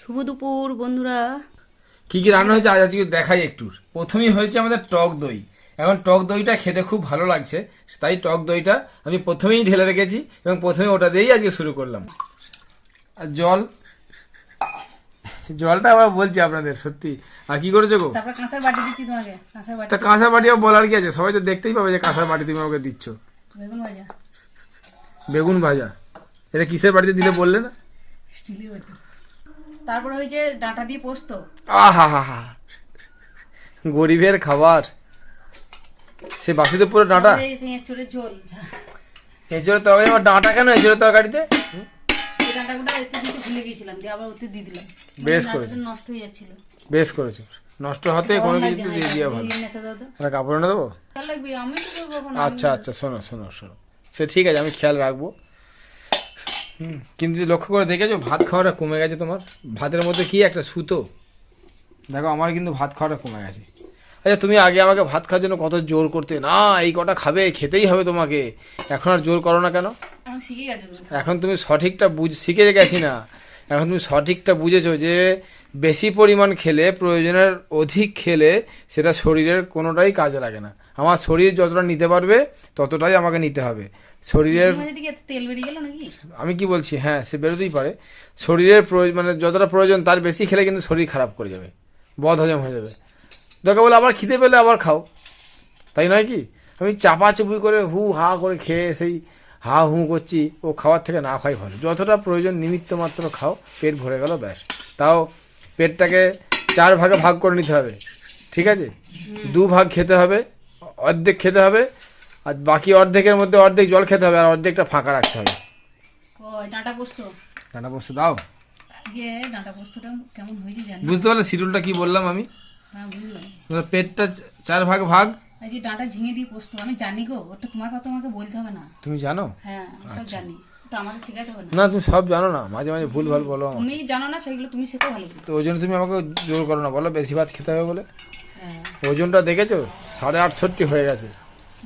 শুভ দুপুর বন্ধুরা। কি কি রান্না হয়েছে আজ আজকে দেখাই একটু। প্রথমেই হয়েছে আমাদের টক দই। এখন টক দইটা খেতে খুব ভালো লাগছে, তাই টক দইটা আমি প্রথমেই ঢেলে রেখেছি এবং প্রথমে ওটা দিয়েই আজকে শুরু করলাম। আর জলটা আবার বলছি আপনাদের সত্যি। আর কি করেছো গো? তারপর কাঁসার বাটি দিচ্ছি তোমাকে। কাঁসার বাটি, তা কাঁসার বাটিও বলার কি আছে, সবাই তো দেখতেই পাবে যে কাঁসার বাটি তুমি আমাকে দিচ্ছ। বেগুন ভাজা। বেগুন ভাজা এটা কিসের বাটিতে দিলে বললে না? স্টিলের বাটি। তারপর হয়েছে ডাঁটা দিয়ে পোস্ত। আহা হা হা, গরিবের খাবার। সে বাসিতে পুরো ডাঁটা। তারপরে সেই এঁচোড়ের ঝোল। এঁচোড়ের তরকারি, আমার ডাঁটা কেন এঁচোড়ের তরকারিতে? এই ডাঁটাগুলো একটু দিতে ভুলে গেছিলাম, দিয়ে আবার ওতে দিয়ে দিলাম। বেশ ডাঁটাটা করেছো। নষ্ট হয়ে যাচ্ছিল। বেশ করেছো, নষ্ট হতে কোনো কিছু তো দিয়ে দেওয়া ভালো। একটা কাপড় এনে দেবো? ভালো লাগবে, আমি তো করবো এখন। আচ্ছা আচ্ছা, শোনো শোনো শোনো, সে ঠিক আছে, আমি খেয়াল রাখবো। কিন্তু লক্ষ্য করে দেখেছো ভাত খাওয়াটা কমে গেছে তোমার? ভাতের মধ্যে কি একটা সুতো। দেখো আমার কিন্তু ভাত খাওয়াটা কমে গেছে। আচ্ছা তুমি আগে আমাকে ভাত খাওয়ার জন্য কত জোর করতে, না এই কটা খাবে, খেতেই হবে তোমাকে। এখন আর জোর করো না কেন? আমি শিখে গেছি তুমি। এখন তুমি সঠিকটা শিখে গেছি না, এখন তুমি সঠিকটা বুঝেছো যে বেশি পরিমাণ খেলে, প্রয়োজনের অধিক খেলে সেটা শরীরের কোনোটাই কাজে লাগে না। আমার শরীর যতটা নিতে পারবে ততটাই আমাকে নিতে হবে। শরীরের তেল বেরিয়ে গেল নাকি? আমি কি বলছি, হ্যাঁ সে বেরোতেই পারে। শরীরের মানে যতটা প্রয়োজন তার বেশি খেলে কিন্তু শরীর খারাপ করে যাবে, বদ হজম হয়ে যাবে। দরকার বলে আবার খিদে পেলে আবার খাও, তাই নয় কি? আমি চাপাচুপি করে হু হা করে খেয়ে সেই হা হু করছি, ও খাওয়ার থেকে না খাই ভালো। যতটা প্রয়োজন নিমিত্ত মাত্র খাও, পেট ভরে গেল ব্যাস। তাও পেটটাকে 4 ভাগে ভাগ করে নিতে হবে, ঠিক আছে? 2 ভাগ খেতে হবে, অর্ধেক খেতে হবে, আর বাকি অর্ধেকের মধ্যে অর্ধেক জল খেতে হবে, আর অর্ধেকটা ফাঁকা রাখতে হবে। ওই ডাঁটা পোস্ত। ডাঁটা পোস্ত দাও। ইয়ে ডাঁটা পোস্তটা কেমন হয়েছে জানি। বুঝতে পারলে শিডিউলটা কি বললাম আমি? হ্যাঁ বুঝলাম। পেটটা 4 ভাগ ভাগ। এই যে ডাঁটা ঝিঙে দিয়ে পোস্ত আমি জানি গো, ওটা তোমার কথা আমাকে বলতে হবে না। তুমি জানো? হ্যাঁ আমি সব জানি, ওটা আমাকে শেখাতে হবে না। না তুমি সব জানো না, মাঝে মাঝে ভুল ভাল বলো আমাকে। তুমি জানো না সেগুলো, তুমি শেখো ভালো করে। তো ওই জন্য তুমি আমাকে জোর করো না, বলো বেশি ভাত খেতে হবে বলে। হ্যাঁ ওজনটা দেখেছো 68.5 হয়ে গেছে।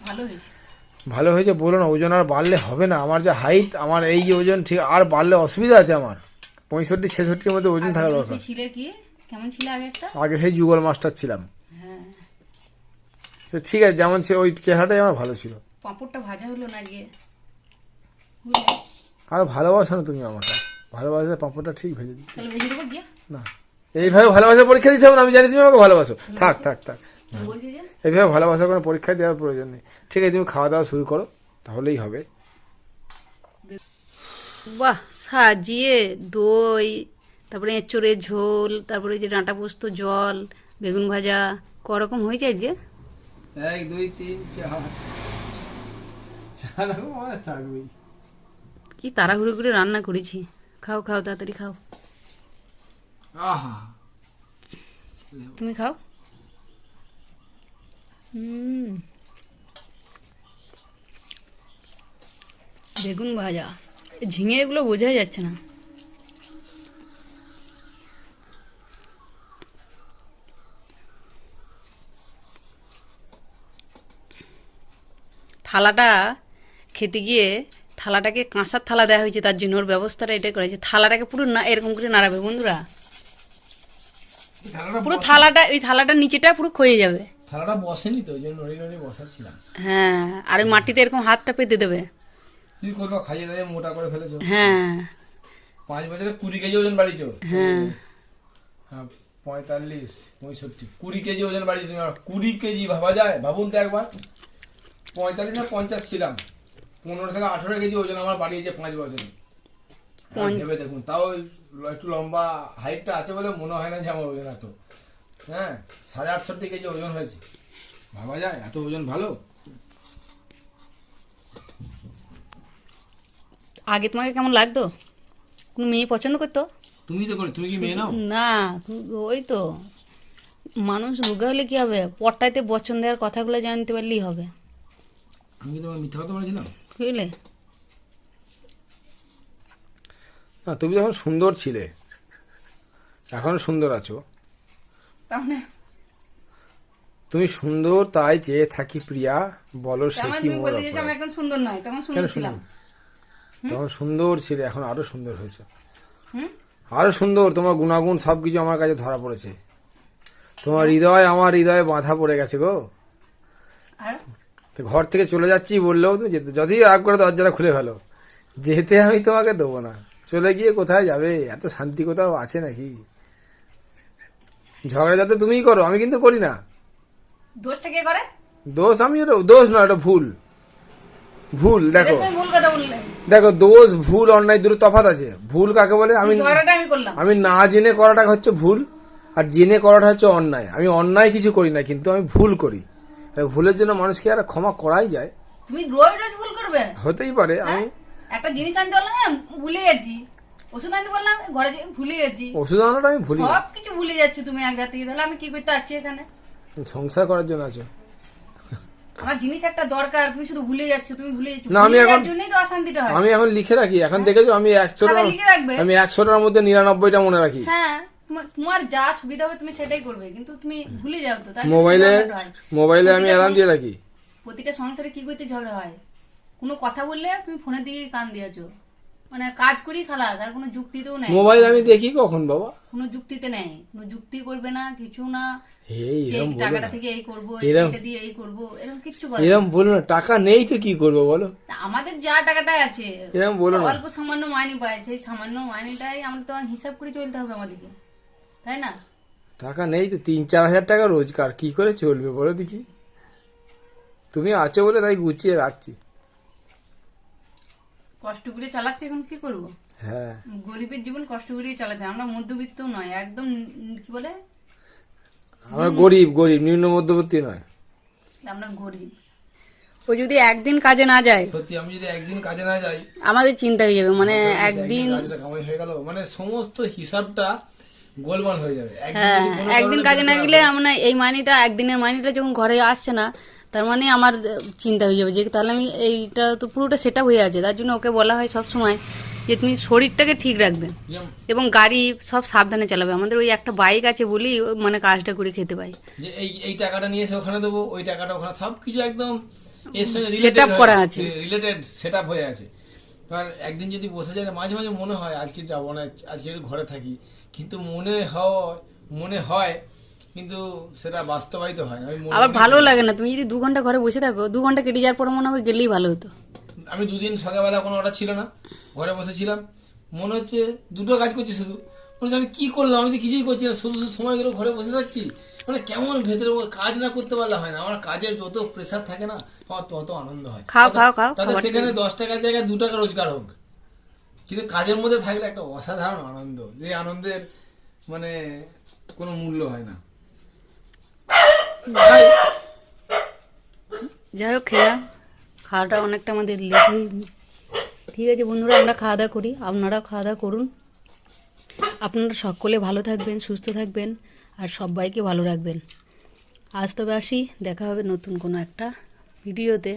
ভালো হয়েছে। ভালো হয়েছে বলো না, ওজন আর বাড়লে হবে না। আমার যে হাইট, আমার এই যে ওজন, ঠিক আর বাড়লে অসুবিধা আছে আমার। 65-66-র মধ্যে ওজন থাকা আগে দরকার। ছিলে কি কেমন ছিল আগে একটা? আগে সেই যুগল মাস্টার ছিলাম। হ্যাঁ তো ঠিক আছে, যেমন ছিল ওই চেহারাটাই আমার ভালো ছিল। পাঁপড়টা ভাজা হলো না গিয়ে। আর ভালোবাসো না তুমি আমাকে, ভালোবাসা পাঁপড়টা ঠিক ভেজে দিই তাহলে ভেজে দেবো গিয়ে। না। এইভাবে ভালোবাসার পরীক্ষা দিতে হবে না, আমি জানি তুমি আমাকে ভালোবাসো। থাক থাক থাক, বলছি যে এইভাবে ভালোবাসার কোনো পরীক্ষা দেওয়ার প্রয়োজন নেই। ঠিক আছে তুমি খাওয়া দাওয়া শুরু করো, তাহলেই হবে। বাহ, সাজিয়ে দই, তারপরে এঁচোড়ের ঝোল, তারপরে যে ডাঁটা পোস্ত, জল, বেগুন ভাজা, করকম হয়েছে আজকে। 1 2 3 4 চার থাকবেই। কি তাড়াহুড়ো করে রান্না করেছি। খাও খাও, তাড়াতাড়ি খাও। আহা, তুমি খাও। বেগুন ভাজা, ঝিঙে এগুলো বোঝাই যাচ্ছে না। থালাটা খেতে গিয়ে থালাটাকে কাঁসার থালা দেওয়া হয়েছে, তার জন্য ওর ব্যবস্থাটা এটা করেছে। থালাটাকে পুরো না এরকম করে নাড়াবে বন্ধুরা, পুরো থালাটা, ওই থালাটার নিচেটা পুরো ক্ষয়ে যাবে। থালাটা বসেনি তো, ওই জন্য নড়ি নড়ি বসাচ্ছিলাম। হ্যাঁ, আর ওই মাটিতে এরকম হাতটা পেতে দেবে। কি করবো, খাইয়ে দাইয়ে মোটা করে ফেলেছো। হ্যাঁ 5 বছরে 20 কেজি ওজন বাড়িয়েছো। হ্যাঁ, 45 65 20 কেজি ওজন বাড়িয়েছো তুমি। 20 কেজি ভাবা যায়? ভাবুন তো একবার। 45 না 50 ছিলাম, 15 থেকে 18 কেজি ওজন আমার বাড়িয়েছে 5 বছরে। ভেবে দেখুন, তাও একটু লম্বা হাইটটা আছে বলে মনে হয় না যে আমার ওজন এত। হ্যাঁ 68 কেজি ওজন হয়েছে, ভাবা যায়? এত ওজন ভালো। আগে তোমাকে কেমন লাগতো? কোনো মেয়ে পছন্দ করতো? তুমি তো করে, তুমি কি মেয়ে নাও? না, ওই তো মানুষ রোগা হলে কি হবে, পট্টাইতে বচন দেওয়ার কথাগুলো জানতে পারলেই হবে। আমি তোমার মিথ্যা কথা বলেছিলাম? বুঝলে? না, তুমি যখন সুন্দর ছিলে, এখন সুন্দর আছো। তাহলে তুমি সুন্দর তাই চেয়ে থাকি প্রিয়া, বলো সে কি তুমি মোর বলতে চাইছো অপরাধ। আমি এখন সুন্দর নয়, তখন কেন সুন্দর ছিলাম। তখন সুন্দর ছিলে, এখন আরো সুন্দর হয়েছে। হুম আরো সুন্দর তোমার গুণাগুণ সবকিছু আমার কাছে ধরা পড়েছে। তোমার হৃদয় আমার হৃদয়ে বাঁধা পড়ে গেছে গো। আর তো ঘর থেকে চলে যাচ্ছি বললেও তুমি যেতে, যতই রাগ করে দরজাটা খুলে ফেলো, যেতে আমি তোমাকে দেবো না। চলে গিয়ে কোথায় যাবে? এত শান্তি কোথাও আছে নাকি? ঝগড়া যাতে তুমিই করো, আমি কিন্তু করি না। দোষটা কে করে? দোষ আমি, দোষ না, এটা ভুল। ভুল দেখো, তুমি ভুল কথা বললে। দেখো দোষ ভুল অন্যায় দুটো তফাৎ আছে। ভুল কাকে বলে? আমি ঝগড়াটা আমি করলাম। আমি না জেনে করাটা হচ্ছে ভুল, আর জেনে করাটা হচ্ছে অন্যায়। আমি অন্যায় কিছু করি না, কিন্তু আমি ভুল করি। আর ভুলের জন্য মানুষকে আর ক্ষমা করাই যায়? তুমি রোজ রোজ ভুল করবে? হতেই পারে। আমি একটা জিনিস আনতে বললাম ভুলে গেছি, ওষুধ আনতে বললাম ঘরে ভুলে গেছি, ওষুধ আনাটা আমি ভুলি না। সব কিছু ভুলে যাচ্ছ তুমি এক ধার থেকে। তাহলে আমি কি করতে আছি এখানে? সংসার করার জন্য আছে। আমার জিনিস একটা দরকার, তুমি শুধু ভুলে যাচ্ছ। তুমি ভুলে যাচ্ছ, না, আমি ভুলে এখন- যাওয়ার জন্যই তো অশান্তিটা হয়। আমি এখন লিখে রাখি। এখন দেখেছো আমি 100টা, খাতা লিখে রাখবে? আমি 100টার মধ্যে 99টা মনে রাখি। হ্যাঁ, তোমার যা সুবিধা হবে তুমি সেটাই করবে, কিন্তু তুমি ভুলে যাও তো। তাই মোবাইলে ঝগড়াটা হয়। মোবাইলে আমি প্রতিটা অ্যালার্ম দিয়ে রাখি। প্রতিটা সংসারে কি করতে ঝগড়া হয়? কোনো কথা বললে তুমি ফোনের দিকে কান দিয়েছো, মানে কাজ করি খালাস, আর কোনো যুক্তিতেও নেই। মোবাইল আমি দেখি কখন বাবা? কোনো যুক্তিতে নেই, কোনো যুক্তি করবে না, কিছু না। এই যে এরম বলো টাকাটা না, থেকে এই করবো, এরম- এটা দিয়ে এই করবো, এরকম কিচ্ছু করে না। এরম বলো না। টাকা নেই তো কি করবো বলো? তা আমাদের যা টাকাটা আছে, এরম বলো না। অল্প সামান্য মাইনে পায়, সেই সামান্য মাইনেটাই আমরা তো হিসাব করে চলতে হবে আমাদেরকে, তাই না? টাকা নেই তো, 3-4 হাজার টাকা রোজগার, কি করে চলবে বলো দেখি? তুমি আছো বলে তাই গুছিয়ে রাখছি। কষ্ট করে চালাচ্ছি, এখন কি করবো? হ্যাঁ, গরিবের জীবন কষ্ট করেই চালাতে হয়। আমরা মধ্যবিত্ত নয়, একদম কি বলে, আমরা গরিব, গরিব নিম্ন মধ্যবর্তী নয়। আমরা গরিব। ও যদি একদিন কাজে না যায়, সত্যি আমি যদি একদিন কাজে না যাই, আমাদের চিন্তা হয়ে যাবে। মানে একদিন, কাজটা কামাই হয়ে গেল, মানে সমস্ত হিসাবটা গোলমাল হয়ে যাবে। হ্যাঁ, একদিন কাজে না গেলে আমরা এই মাইনেটা, একদিনের মাইনেটা যখন ঘরে আসছে না, তার মানে আমার চিন্তা হয়ে যাবে যে তাহলে আমি এইটা তো পুরোটা সেটা হয়ে আছে। তার জন্য ওকে বলা হয় সব সময় যে তুমি শরীরটাকে ঠিক রাখবে এবং গাড়ি সব সাবধানে চালাবে। আমাদের ওই একটা বাইক আছে বলি মানে কাজটা করে খেতে পাই। যে এই টাকাটা নিয়ে এসে ওখানে দেবো, ওই টাকাটা ওখানে, সবকিছু একদম এর সঙ্গে Set up করা আছে। রিলেটেড সেট আপ হয়ে আছে। এবার একদিন যদি বসে যায় না, মাঝে মাঝে মনে হয় আজকে যাবো না, আজকে একটু ঘরে থাকি, কিন্তু মনে হয় কিন্তু সেটা বাস্তবায়িত হয় না। আবার ভালো লাগে না, তুমি যদি 2 ঘন্টা ঘরে বসে থাকো, 2 ঘন্টা কেটে যাওয়ার পর মনে হবে গেলেই ভালো হতো। আমি 2 দিন সকালবেলা কোনো অর্ডার ছিল না, ঘরে বসেছিলাম, মনে হচ্ছে দুটো কাজ করছি শুধু, মনে হচ্ছে আমি কি করলাম, আমি তো কিছুই করছি না, শুধু সময়গুলো ঘরে বসে থাকছি। মানে কেমন ভেতরে কাজ না করতে পারলে হয় না। আমার কাজের যত প্রেসার থাকে না, আমার তত আনন্দ হয়। খাও। তাতে সেখানে 10 টাকার জায়গায় 2 টাকা রোজগার হোক, কিন্তু কাজের মধ্যে থাকলে একটা অসাধারণ আনন্দ, যে আনন্দের মানে কোনো মূল্য হয় না। তাই যাই হোক, খেলাম, খাওয়াটা অনেকটা আমাদের লেট হয়ে। ঠিক আছে বন্ধুরা, আমরা খাওয়া দাওয়া করি, আপনারাও খাওয়া দাওয়া করুন। আপনারা সকলে ভালো থাকবেন, সুস্থ থাকবেন, আর সবাইকে ভালো রাখবেন। আজ তবে আসি, দেখা হবে নতুন কোনো একটা ভিডিওতে।